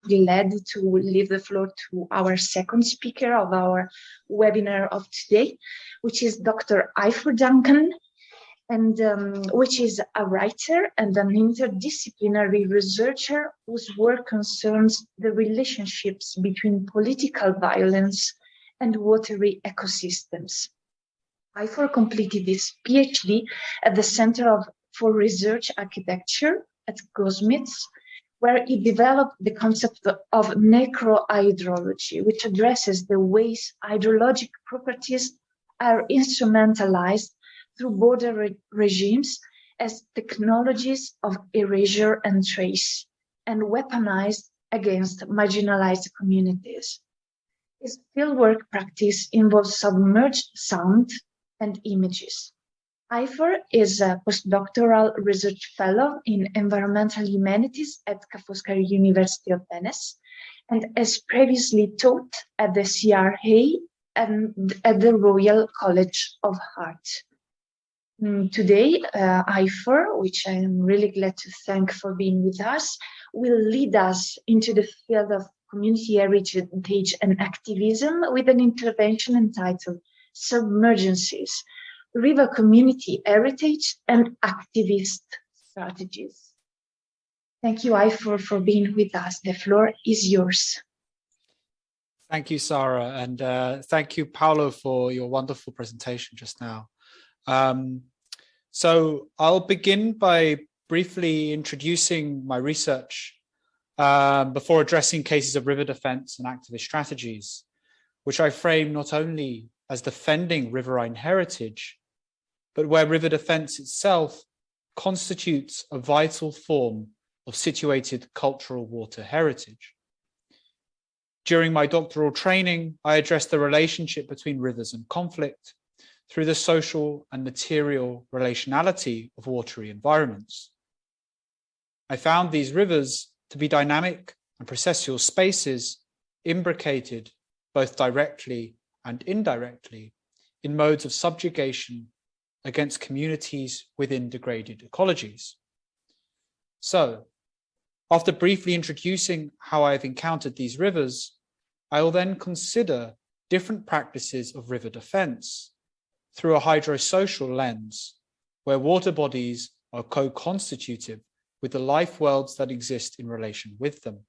glad to leave the floor to our second speaker of our webinar of today, which is Dr. Ifor Duncan, and which is a writer and an interdisciplinary researcher whose work concerns the relationships between political violence and watery ecosystems. Ifor completed his PhD at the Center for Research Architecture at Goldsmiths, where he developed the concept of necrohydrology, which addresses the ways hydrologic properties are instrumentalized through border regimes as technologies of erasure and trace, and weaponized against marginalized communities. His fieldwork practice involves submerged sound and images. Eifer is a postdoctoral research fellow in environmental humanities at Foscari University of Venice, and has previously taught at the CRA and at the Royal College of Art. Today, Eifer, which I am really glad to thank for being with us, will lead us into the field of community heritage and activism with an intervention entitled Submergences, River Community Heritage and Activist Strategies. Thank you, Eifer, for being with us. The floor is yours. Thank you, Sarah, and thank you, Paolo, for your wonderful presentation just now. So I'll begin by briefly introducing my research before addressing cases of river defense and activist strategies, which I frame not only as defending riverine heritage, but where river defense itself constitutes a vital form of situated cultural water heritage. During my doctoral training, I addressed the relationship between rivers and conflict through the social and material relationality of watery environments. I found these rivers to be dynamic and processual spaces imbricated both directly and indirectly in modes of subjugation against communities within degraded ecologies. So, after briefly introducing how I have encountered these rivers, I will then consider different practices of river defense through a hydrosocial lens, where water bodies are co-constitutive with the life worlds that exist in relation with them.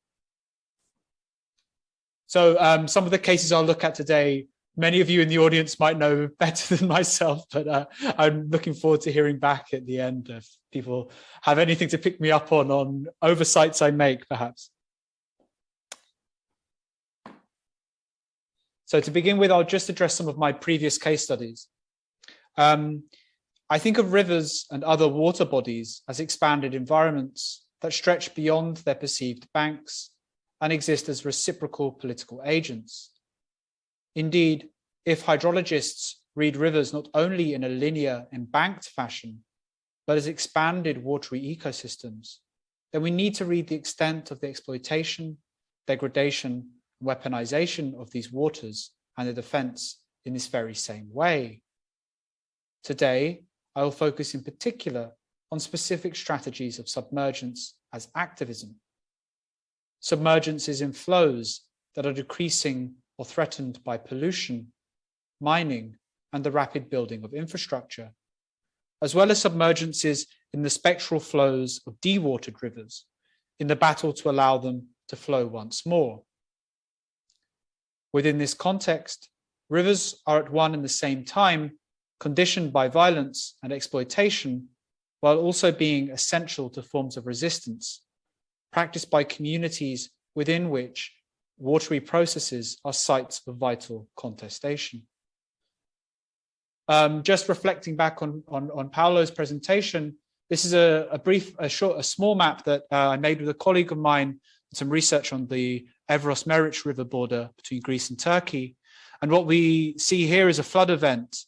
So some of the cases I'll look at today, many of you in the audience might know better than myself, but I'm looking forward to hearing back at the end if people have anything to pick me up on oversights I make, perhaps. So to begin with, I'll just address some of my previous case studies. I think of rivers and other water bodies as expanded environments that stretch beyond their perceived banks and exist as reciprocal political agents. Indeed, if hydrologists read rivers not only in a linear, embanked fashion, but as expanded watery ecosystems, then we need to read the extent of the exploitation, degradation, and weaponization of these waters and their defense in this very same way. Today, I will focus in particular on specific strategies of submergence as activism. Submergences in flows that are decreasing or threatened by pollution, mining, and the rapid building of infrastructure, as well as submergences in the spectral flows of dewatered rivers in the battle to allow them to flow once more. Within this context, rivers are at one and the same time conditioned by violence and exploitation, while also being essential to forms of resistance practiced by communities within which watery processes are sites of vital contestation. Just reflecting back on Paolo's presentation, this is a small map that I made with a colleague of mine, some research on the Evros-Meriç River border between Greece and Turkey. And what we see here is a flood event.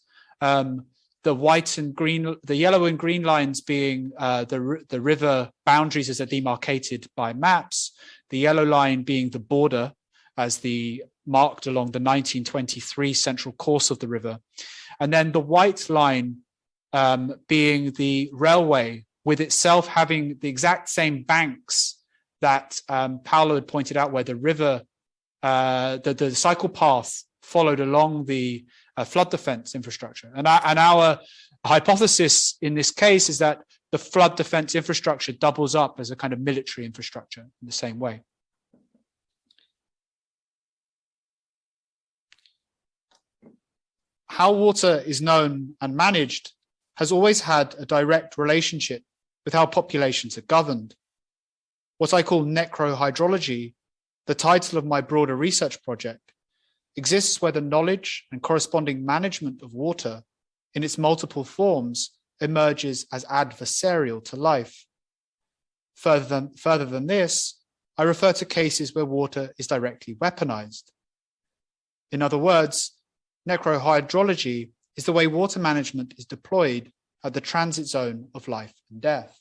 The white and green, the yellow and green lines being the river boundaries as they're demarcated by maps, the yellow line being the border as the marked along the 1923 central course of the river, and then the white line being the railway with itself having the exact same banks that Paolo had pointed out, where the river, the cycle path followed along the flood defense infrastructure. And our hypothesis in this case is that the flood defense infrastructure doubles up as a kind of military infrastructure in the same way. How water is known and managed has always had a direct relationship with how populations are governed. What I call necrohydrology, the title of my broader research project, exists where the knowledge and corresponding management of water in its multiple forms emerges as adversarial to life. Further than this, I refer to cases where water is directly weaponized. In other words, necrohydrology is the way water management is deployed at the transit zone of life and death.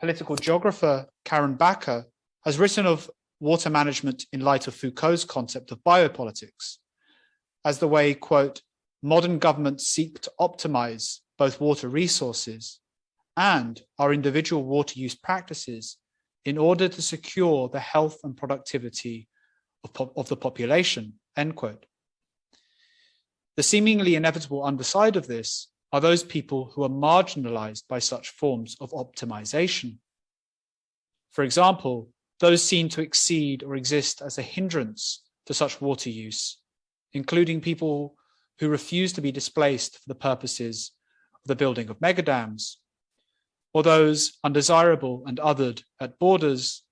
Political geographer Karen Backer has written of water management in light of Foucault's concept of biopolitics as the way, quote, modern governments seek to optimize both water resources and our individual water use practices in order to secure the health and productivity of the population, end quote. The seemingly inevitable underside of this are those people who are marginalized by such forms of optimization. For example, those seen to exceed or exist as a hindrance to such water use, including people who refuse to be displaced for the purposes of the building of megadams, or those undesirable and othered at borders,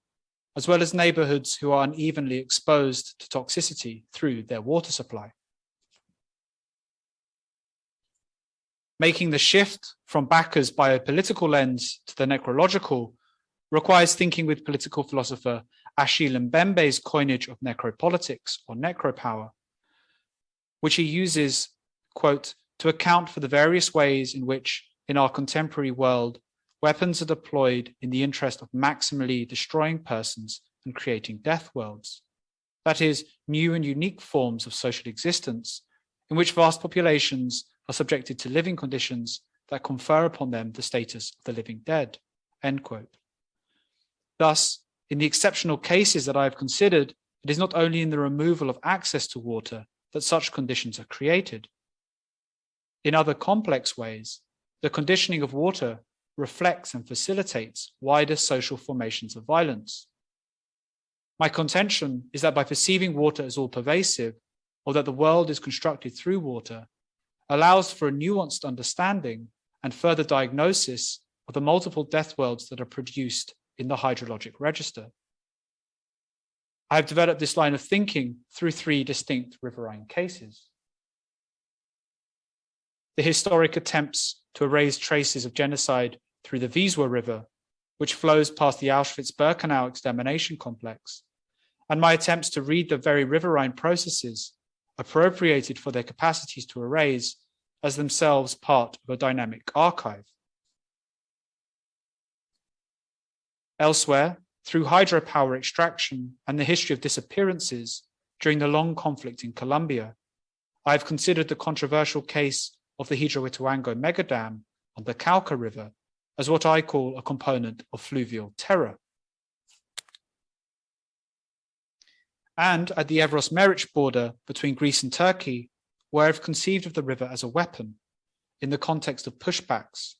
as well as neighborhoods who are unevenly exposed to toxicity through their water supply. Making the shift from Backer's biopolitical lens to the necrological requires thinking with political philosopher Achille Mbembe's coinage of necropolitics or necropower, which he uses, quote, to account for the various ways in which, in our contemporary world, weapons are deployed in the interest of maximally destroying persons and creating death worlds. That is, new and unique forms of social existence in which vast populations are subjected to living conditions that confer upon them the status of the living dead, end quote. Thus, in the exceptional cases that I have considered, it is not only in the removal of access to water that such conditions are created. In other complex ways, the conditioning of water reflects and facilitates wider social formations of violence. My contention is that by perceiving water as all-pervasive, or that the world is constructed through water, allows for a nuanced understanding and further diagnosis of the multiple death worlds that are produced in the hydrologic register. I have developed this line of thinking through three distinct riverine cases. The historic attempts to erase traces of genocide through the Wisła River, which flows past the Auschwitz-Birkenau extermination complex, and my attempts to read the very riverine processes appropriated for their capacities to erase as themselves part of a dynamic archive. Elsewhere, through hydropower extraction and the history of disappearances during the long conflict in Colombia, I have considered the controversial case of the Hidroituango megadam on the Cauca River as what I call a component of fluvial terror. And at the Evros-Meric border between Greece and Turkey, where I've conceived of the river as a weapon in the context of pushbacks,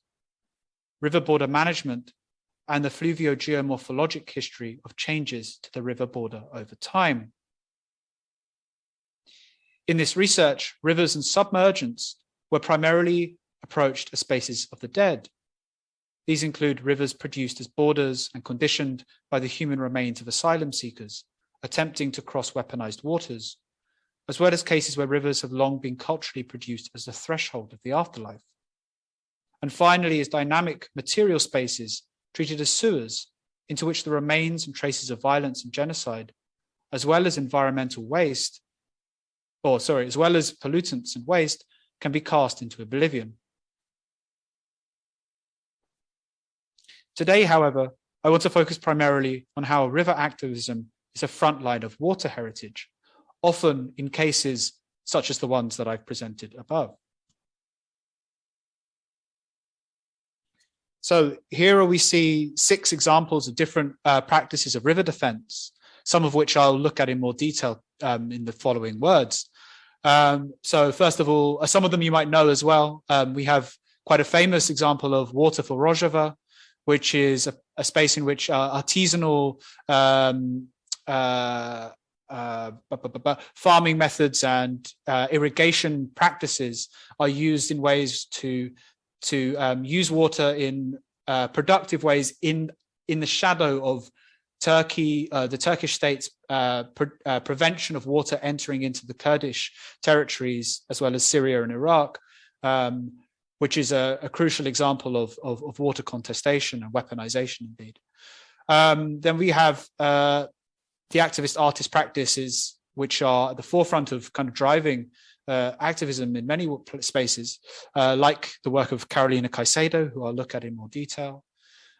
river border management, and the fluvio-geomorphologic history of changes to the river border over time. In this research, rivers and submergence were primarily approached as spaces of the dead. These include rivers produced as borders and conditioned by the human remains of asylum seekers attempting to cross weaponized waters, as well as cases where rivers have long been culturally produced as the threshold of the afterlife. And finally, as dynamic material spaces treated as sewers into which the remains and traces of violence and genocide, as well as environmental waste, as well as pollutants and waste, can be cast into oblivion. Today, however, I want to focus primarily on how river activism is a front line of water heritage, often in cases such as the ones that I've presented above. So here we see 6 examples of different practices of river defense, some of which I'll look at in more detail in the following words. So first of all, some of them you might know as well. We have quite a famous example of water for Rojava, which is a space in which artisanal farming methods and irrigation practices are used in ways to use water in productive ways in the shadow of Turkey, the Turkish state's prevention of water entering into the Kurdish territories, as well as Syria and Iraq, which is a crucial example of water contestation and weaponization indeed. Then we have the activist artist practices, which are at the forefront of kind of driving activism in many spaces, like the work of Carolina Caicedo, who I'll look at in more detail.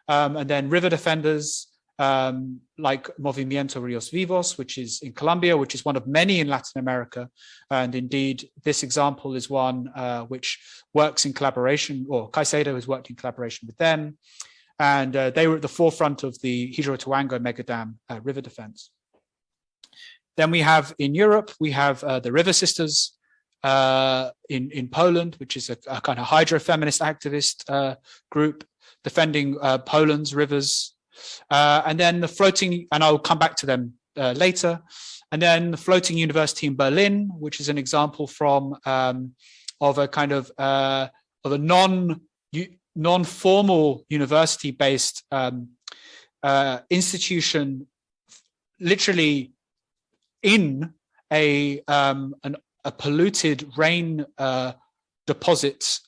And then river defenders, like Movimiento Rios Vivos, which is in Colombia, which is one of many in Latin America. And indeed, this example is one which works in collaboration, or Caicedo has worked in collaboration with them. And they were at the forefront of the Hidroituango Megadam river defense. Then we have in Europe, we have the River Sisters in Poland, which is a kind of hydro-feminist activist group defending Poland's rivers. And then the floating, and I'll come back to them later. And then the Floating University in Berlin, which is an example from of a kind of a non-formal university-based institution, literally in a polluted rain deposit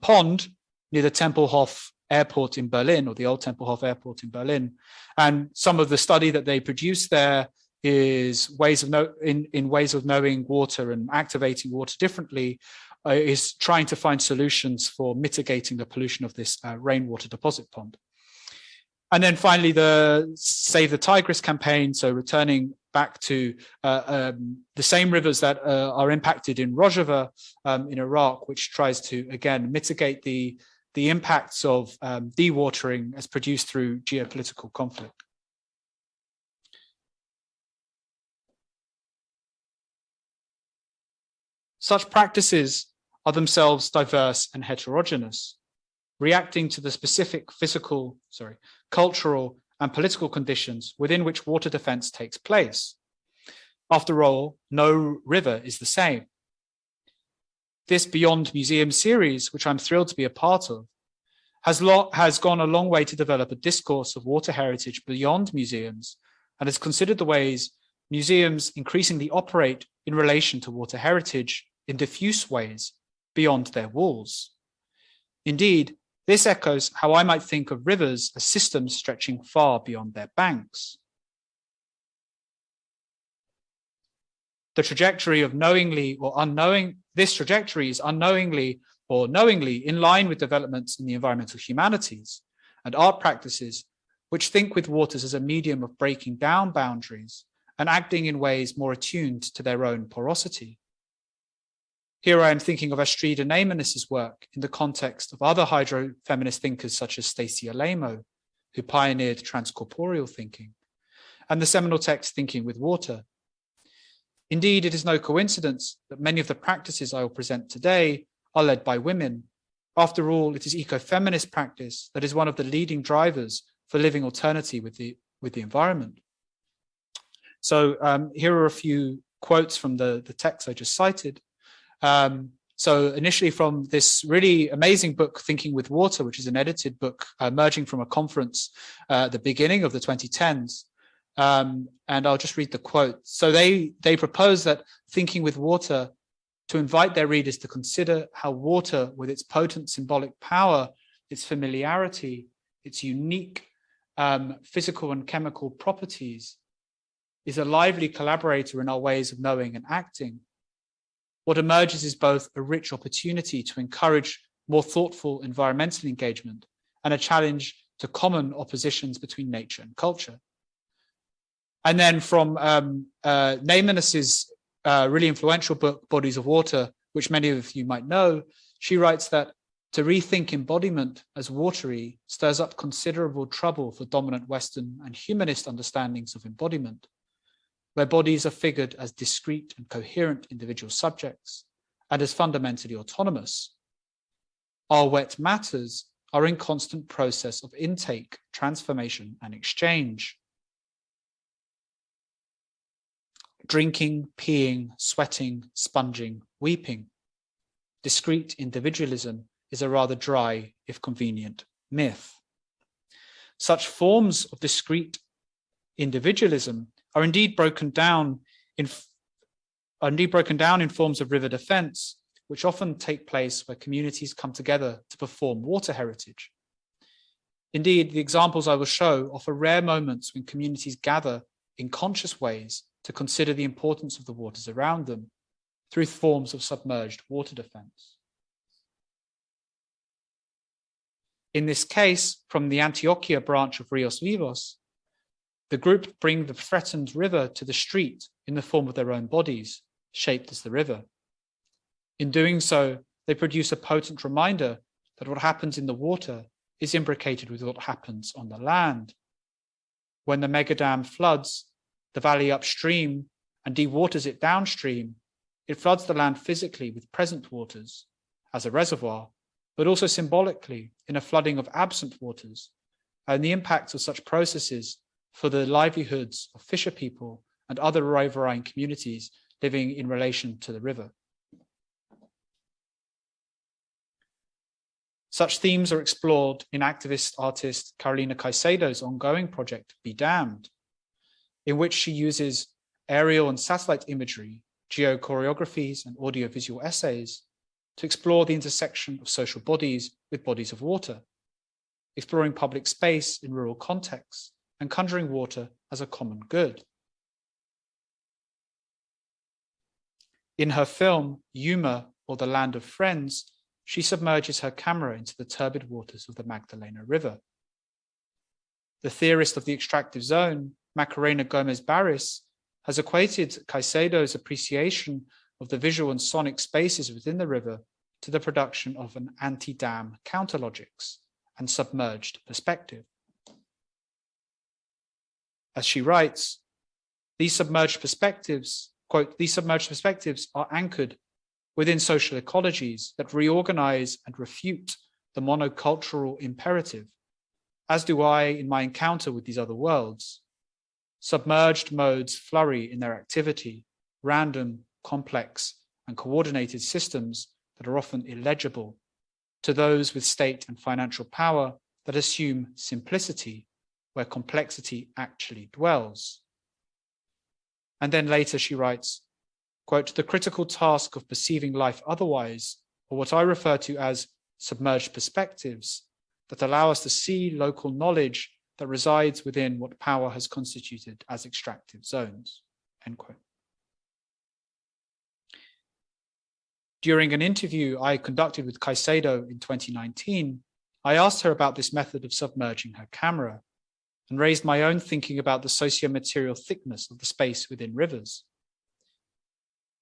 pond near the Tempelhof Airport in Berlin, or the old Tempelhof Airport in Berlin. And some of the study that they produced there is ways of knowing water and activating water differently, is trying to find solutions for mitigating the pollution of this rainwater deposit pond. And then finally, the Save the Tigris campaign, so returning back to the same rivers that are impacted in Rojava in Iraq, which tries to, again, mitigate the impacts of dewatering as produced through geopolitical conflict. Such practices are themselves diverse and heterogeneous, reacting to the specific physical, cultural, and political conditions within which water defense takes place. After all, no river is the same. This Beyond Museum series, which I'm thrilled to be a part of, has gone a long way to develop a discourse of water heritage beyond museums, and has considered the ways museums increasingly operate in relation to water heritage in diffuse ways beyond their walls. Indeed, this echoes how I might think of rivers as systems stretching far beyond their banks. The trajectory of knowingly or unknowing, this trajectory is unknowingly or knowingly in line with developments in the environmental humanities and art practices, which think with waters as a medium of breaking down boundaries and acting in ways more attuned to their own porosity. Here I am thinking of Astrid Neymanis's work in the context of other hydro-feminist thinkers such as Stacey Alamo, who pioneered transcorporeal thinking, and the seminal text Thinking with Water. Indeed, it is no coincidence that many of the practices I will present today are led by women. After all, it is ecofeminist practice that is one of the leading drivers for living alternity with the environment. So here are a few quotes from the text I just cited. So initially from this really amazing book, Thinking with Water, which is an edited book emerging from a conference at the beginning of the 2010s. And I'll just read the quote. So they propose that Thinking with Water to invite their readers to consider how water, with its potent symbolic power, its familiarity, its unique physical and chemical properties, is a lively collaborator in our ways of knowing and acting. What emerges is both a rich opportunity to encourage more thoughtful environmental engagement and a challenge to common oppositions between nature and culture. And then from Neymanis's really influential book, Bodies of Water, which many of you might know, she writes that To rethink embodiment as watery stirs up considerable trouble for dominant Western and humanist understandings of embodiment, where bodies are figured as discrete and coherent individual subjects and as fundamentally autonomous. Our wet matters are in constant process of intake, transformation, and exchange. Drinking, peeing, sweating, sponging, weeping. Discrete individualism is a rather dry, if convenient, myth. Such forms of discrete individualism are indeed broken down in forms of river defense, which often take place where communities come together to perform water heritage. Indeed, the examples I will show offer rare moments when communities gather in conscious ways to consider the importance of the waters around them through forms of submerged water defense. In this case, from the Antioquia branch of Rios Vivos, the group bring the threatened river to the street in the form of their own bodies, shaped as the river. In doing so, they produce a potent reminder that what happens in the water is imbricated with what happens on the land. When the megadam floods the valley upstream and dewaters it downstream, it floods the land physically with present waters as a reservoir, but also symbolically in a flooding of absent waters, and the impacts of such processes for the livelihoods of fisher people and other riverine communities living in relation to the river. Such themes are explored in activist artist Carolina Caicedo's ongoing project, Be Damned, in which she uses aerial and satellite imagery, geochoreographies, and audiovisual essays to explore the intersection of social bodies with bodies of water, exploring public space in rural contexts, and conjuring water as a common good. In her film, Yuma, or The Land of Friends, she submerges her camera into the turbid waters of the Magdalena River. The theorist of the extractive zone, Macarena Gomez Barris, has equated Caicedo's appreciation of the visual and sonic spaces within the river to the production of an anti-dam counterlogics and submerged perspective. As she writes, these submerged perspectives, quote, these submerged perspectives are anchored within social ecologies that reorganize and refute the monocultural imperative, as do I in my encounter with these other worlds. Submerged modes flurry in their activity, random, complex, and coordinated systems that are often illegible to those with state and financial power that assume simplicity where complexity actually dwells. And then later she writes, quote, the critical task of perceiving life otherwise, or what I refer to as submerged perspectives, that allow us to see local knowledge that resides within what power has constituted as extractive zones, end quote. During an interview I conducted with Caicedo in 2019, I asked her about this method of submerging her camera and raised my own thinking about the socio-material thickness of the space within rivers.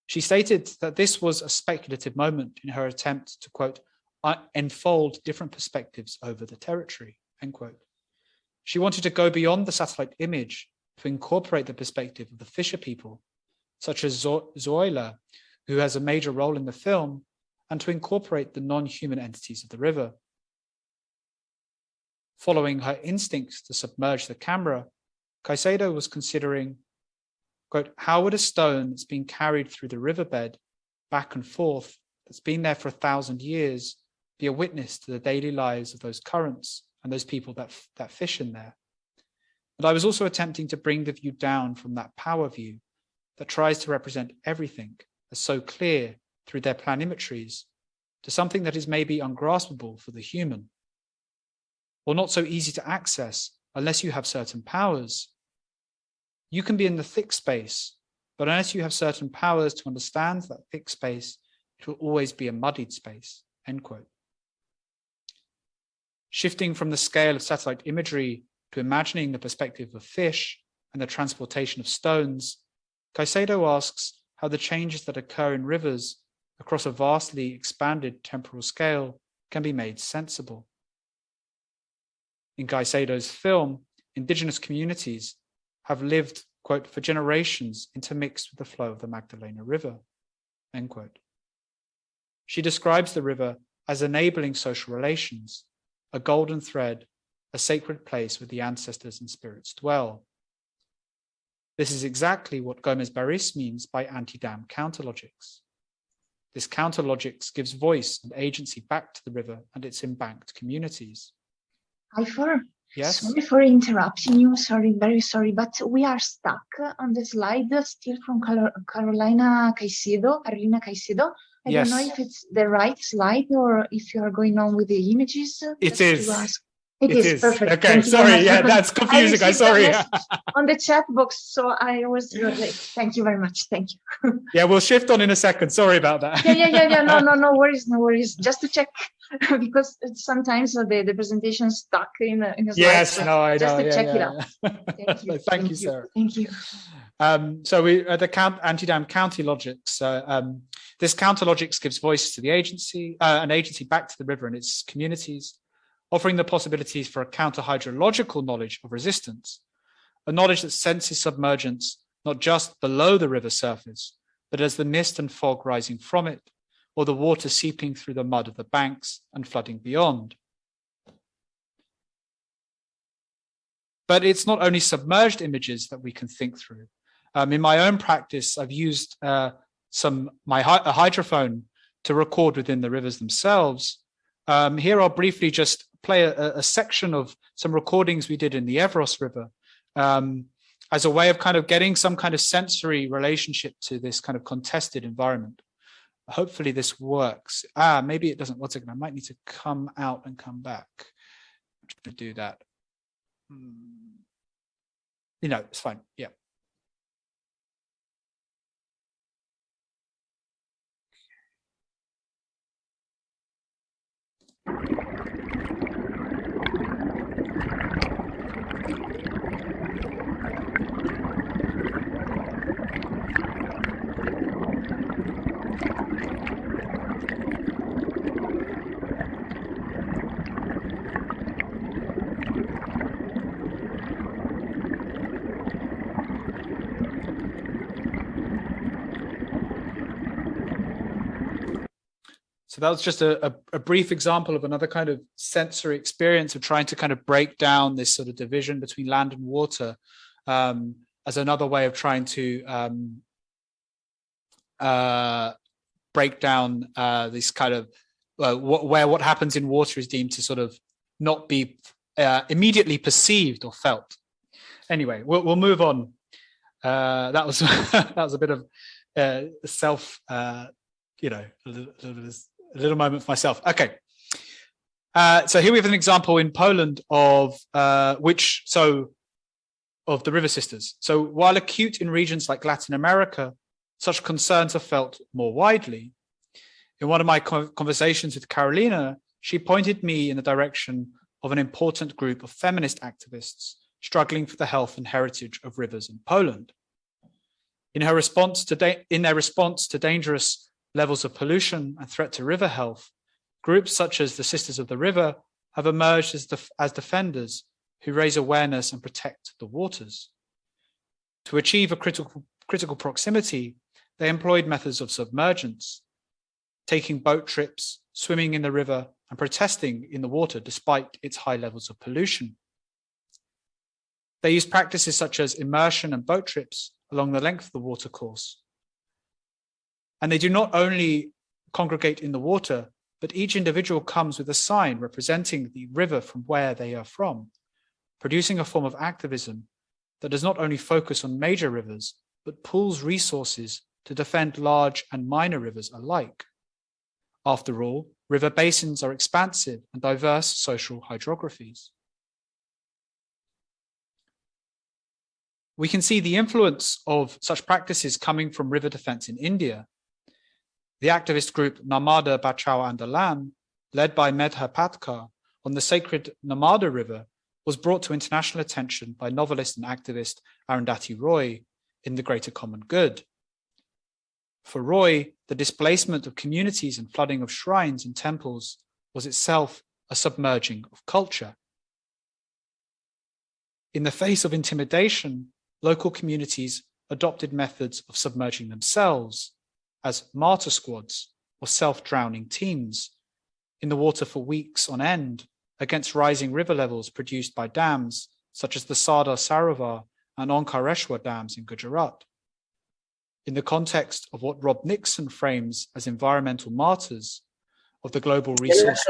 She stated that this was a speculative moment in her attempt to, quote, enfold different perspectives over the territory, end quote. She wanted to go beyond the satellite image to incorporate the perspective of the fisher people, such as Zoila, who has a major role in the film, and to incorporate the non-human entities of the river. Following her instincts to submerge the camera, Caicedo was considering, quote, how would a stone that's been carried through the riverbed back and forth, that's been there for 1,000 years, be a witness to the daily lives of those currents and those people that fish in there? And I was also attempting to bring the view down from that power view that tries to represent everything as so clear through their planimetries to something that is maybe ungraspable for the human, or not so easy to access unless you have certain powers. You can be in the thick space, but unless you have certain powers to understand that thick space, it will always be a muddied space, end quote. Shifting from the scale of satellite imagery to imagining the perspective of fish and the transportation of stones, Caicedo asks how the changes that occur in rivers across a vastly expanded temporal scale can be made sensible. In Caicedo's film, indigenous communities have lived, quote, for generations intermixed with the flow of the Magdalena River, end quote. She describes the river as enabling social relations, a golden thread, a sacred place where the ancestors and spirits dwell. This is exactly what Gomez-Baris means by anti-dam counterlogics. This counterlogics gives voice and agency back to the river and its embanked communities. Ifor, yes? Sorry for interrupting you, sorry, very sorry, but we are stuck on the slide still from Carolina Caicedo. I Yes. don't know if it's the right slide or if you are going on with the images. It is. It is perfect. Okay, Thank you very sorry, much. yeah, that's confusing. I'm sorry. On the chat box, so I was late. Thank you very much. Thank you. Yeah, we'll shift on in a second. Sorry about that. Yeah. No worries. Just to check, because sometimes the presentation is stuck in a slide. Yes, so no, I know. Just to check it yeah. out. Thank you. Thank you, Sarah. Thank you. So we the anti-dam county logics. This counter logics gives voice to the agency, an agency back to the river and its communities, offering the possibilities for a counter-hydrological knowledge of resistance, a knowledge that senses submergence not just below the river surface, but as the mist and fog rising from it, or the water seeping through the mud of the banks and flooding beyond. But it's not only submerged images that we can think through. In my own practice, I've used a hydrophone to record within the rivers themselves. Here I'll briefly just play a section of some recordings we did in the Evros River as a way of kind of getting some kind of sensory relationship to this kind of contested environment. Hopefully this works. Maybe it doesn't. 1 second, I might need to come out and come back. I'm just going to do that. It's fine. Yeah. So that was just a brief example of another kind of sensory experience of trying to kind of break down this sort of division between land and water as another way of trying to break down this kind of where what happens in water is deemed to sort of not be immediately perceived or felt. Anyway, we'll move on. That was that was a bit of self, a little moment for myself. Okay. So here we have an example in Poland of the river sisters. So while acute in regions like Latin America, such concerns are felt more widely. In one of my conversations with Carolina, she pointed me in the direction of an important group of feminist activists struggling for the health and heritage of rivers in Poland. In their response to dangerous levels of pollution and threat to river health, groups such as the Sisters of the River have emerged as defenders who raise awareness and protect the waters. To achieve a critical proximity, they employed methods of submergence, taking boat trips, swimming in the river, and protesting in the water despite its high levels of pollution. They used practices such as immersion and boat trips along the length of the watercourse. And they do not only congregate in the water, but each individual comes with a sign representing the river from where they are from, producing a form of activism that does not only focus on major rivers, but pools resources to defend large and minor rivers alike. After all, river basins are expansive and diverse social hydrographies. We can see the influence of such practices coming from river defense in India. The activist group Narmada Bachao Andolan, led by Medha Patkar on the sacred Narmada River, was brought to international attention by novelist and activist Arundhati Roy in The Greater Common Good. For Roy, the displacement of communities and flooding of shrines and temples was itself a submerging of culture. In the face of intimidation, local communities adopted methods of submerging themselves as martyr squads or self-drowning teams in the water for weeks on end against rising river levels produced by dams such as the Sardar Sarovar and Omkareshwar dams in Gujarat. In the context of what Rob Nixon frames as environmental martyrs of the global resource.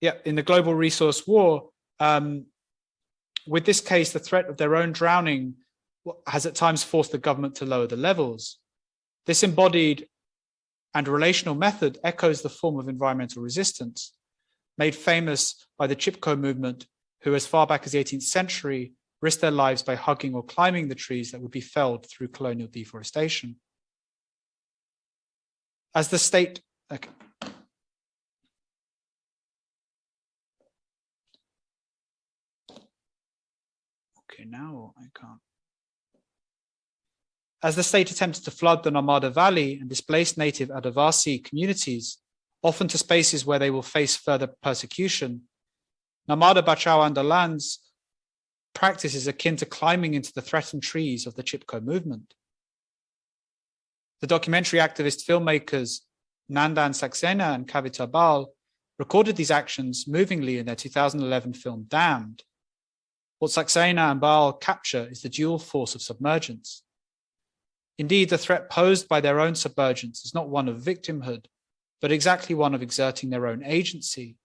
Yeah, in the global resource war, with this case, the threat of their own drowning has at times forced the government to lower the levels. This embodied and relational method echoes the form of environmental resistance made famous by the Chipko movement, who as far back as the 18th century risked their lives by hugging or climbing the trees that would be felled through colonial deforestation. As the state, okay. Okay, now I can't. As the state attempted to flood the Narmada Valley and displace native Adivasi communities, often to spaces where they will face further persecution, Narmada Bachao Andolan's practice is akin to climbing into the threatened trees of the Chipko movement. The documentary activist filmmakers Nandan Saxena and Kavita Bal recorded these actions movingly in their 2011 film Damned. What Saxena and Bal capture is the dual force of submergence. Indeed, the threat posed by their own submergence is not one of victimhood, but exactly one of exerting their own agency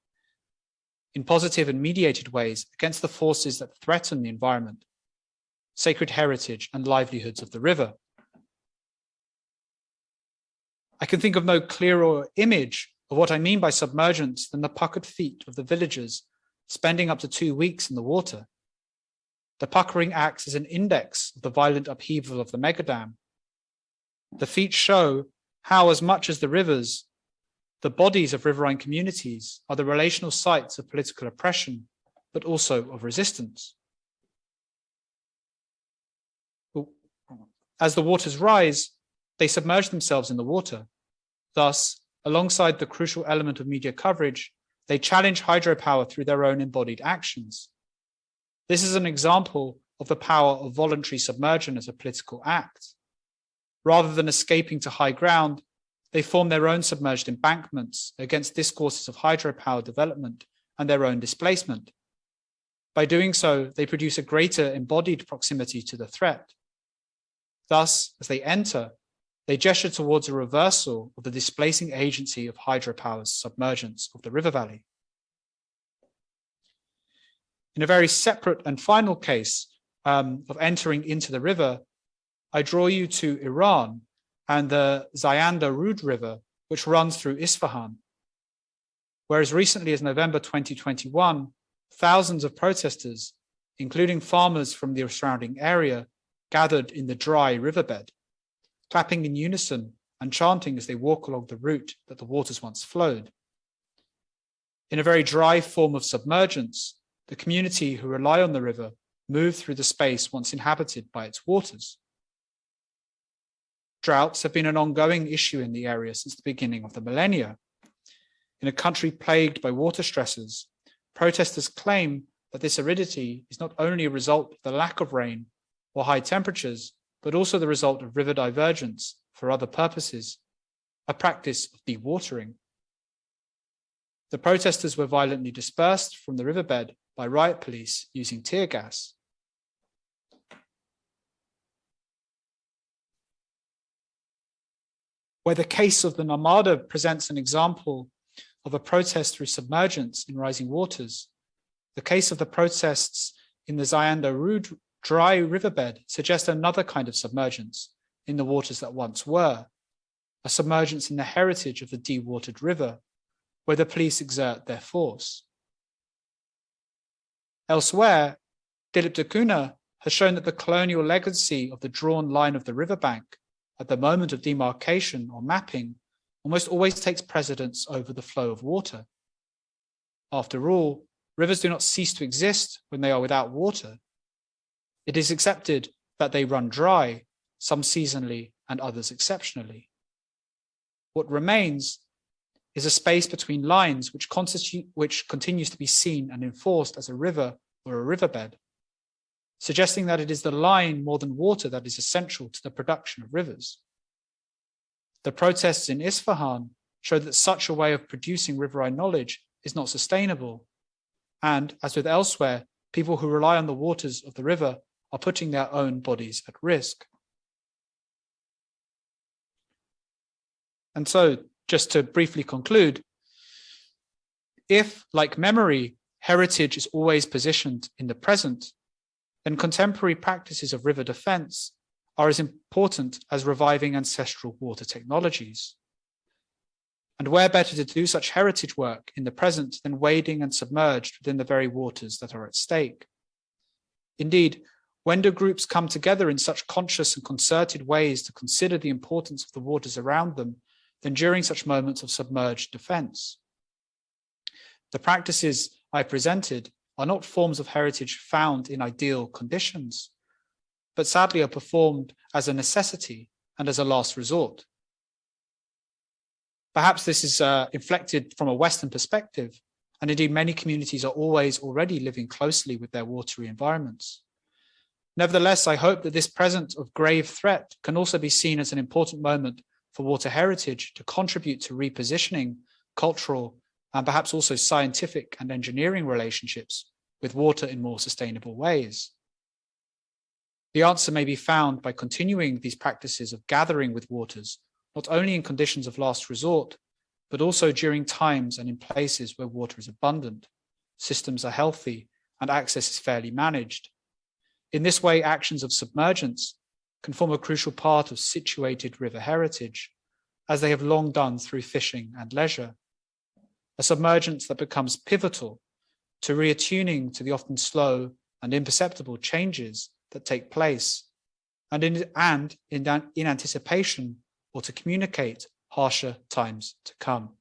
in positive and mediated ways against the forces that threaten the environment, sacred heritage, and livelihoods of the river. I can think of no clearer image of what I mean by submergence than the puckered feet of the villagers spending up to 2 weeks in the water. The puckering acts as an index of the violent upheaval of the megadam. The feet show how, as much as the rivers, the bodies of riverine communities are the relational sites of political oppression, but also of resistance. As the waters rise, they submerge themselves in the water. Thus, alongside the crucial element of media coverage, they challenge hydropower through their own embodied actions. This is an example of the power of voluntary submersion as a political act. Rather than escaping to high ground, they form their own submerged embankments against discourses of hydropower development and their own displacement. By doing so, they produce a greater embodied proximity to the threat. Thus, as they enter, they gesture towards a reversal of the displacing agency of hydropower's submergence of the river valley. In a very separate and final case of entering into the river, I draw you to Iran and the Zayanda Rud River, which runs through Isfahan. Where as recently as November 2021, thousands of protesters, including farmers from the surrounding area, gathered in the dry riverbed, clapping in unison and chanting as they walk along the route that the waters once flowed. In a very dry form of submergence, the community who rely on the river move through the space once inhabited by its waters. Droughts have been an ongoing issue in the area since the beginning of the millennia. In a country plagued by water stresses, protesters claim that this aridity is not only a result of the lack of rain or high temperatures, but also the result of river divergence for other purposes, a practice of dewatering. The protesters were violently dispersed from the riverbed by riot police using tear gas. Where the case of the Narmada presents an example of a protest through submergence in rising waters, the case of the protests in the Zayanda Rud dry riverbed suggests another kind of submergence in the waters that once were, a submergence in the heritage of the dewatered river, where the police exert their force. Elsewhere, Dilip Dacuna has shown that the colonial legacy of the drawn line of the riverbank at the moment of demarcation or mapping almost always takes precedence over the flow of water. After all, rivers do not cease to exist when they are without water. it is accepted that they run dry, some seasonally and others exceptionally. What remains is a space between lines which continues to be seen and enforced as a river or a riverbed, suggesting that it is the line more than water that is essential to the production of rivers. The protests in Isfahan show that such a way of producing riverine knowledge is not sustainable, and, as with elsewhere, people who rely on the waters of the river are putting their own bodies at risk. And so, just to briefly conclude, if, like memory, heritage is always positioned in the present, then contemporary practices of river defense are as important as reviving ancestral water technologies. And where better to do such heritage work in the present than wading and submerged within the very waters that are at stake? Indeed, when do groups come together in such conscious and concerted ways to consider the importance of the waters around them than during such moments of submerged defense? The practices I presented are not forms of heritage found in ideal conditions, but sadly are performed as a necessity and as a last resort. Perhaps this is inflected from a Western perspective, and indeed many communities are already living closely with their watery environments. Nevertheless, I hope that this present of grave threat can also be seen as an important moment for water heritage to contribute to repositioning cultural and perhaps also scientific and engineering relationships with water in more sustainable ways. The answer may be found by continuing these practices of gathering with waters, not only in conditions of last resort, but also during times and in places where water is abundant, systems are healthy, and access is fairly managed. In this way, actions of submergence can form a crucial part of situated river heritage, as they have long done through fishing and leisure. A submergence that becomes pivotal to reattuning to the often slow and imperceptible changes that take place, and in anticipation or to communicate harsher times to come.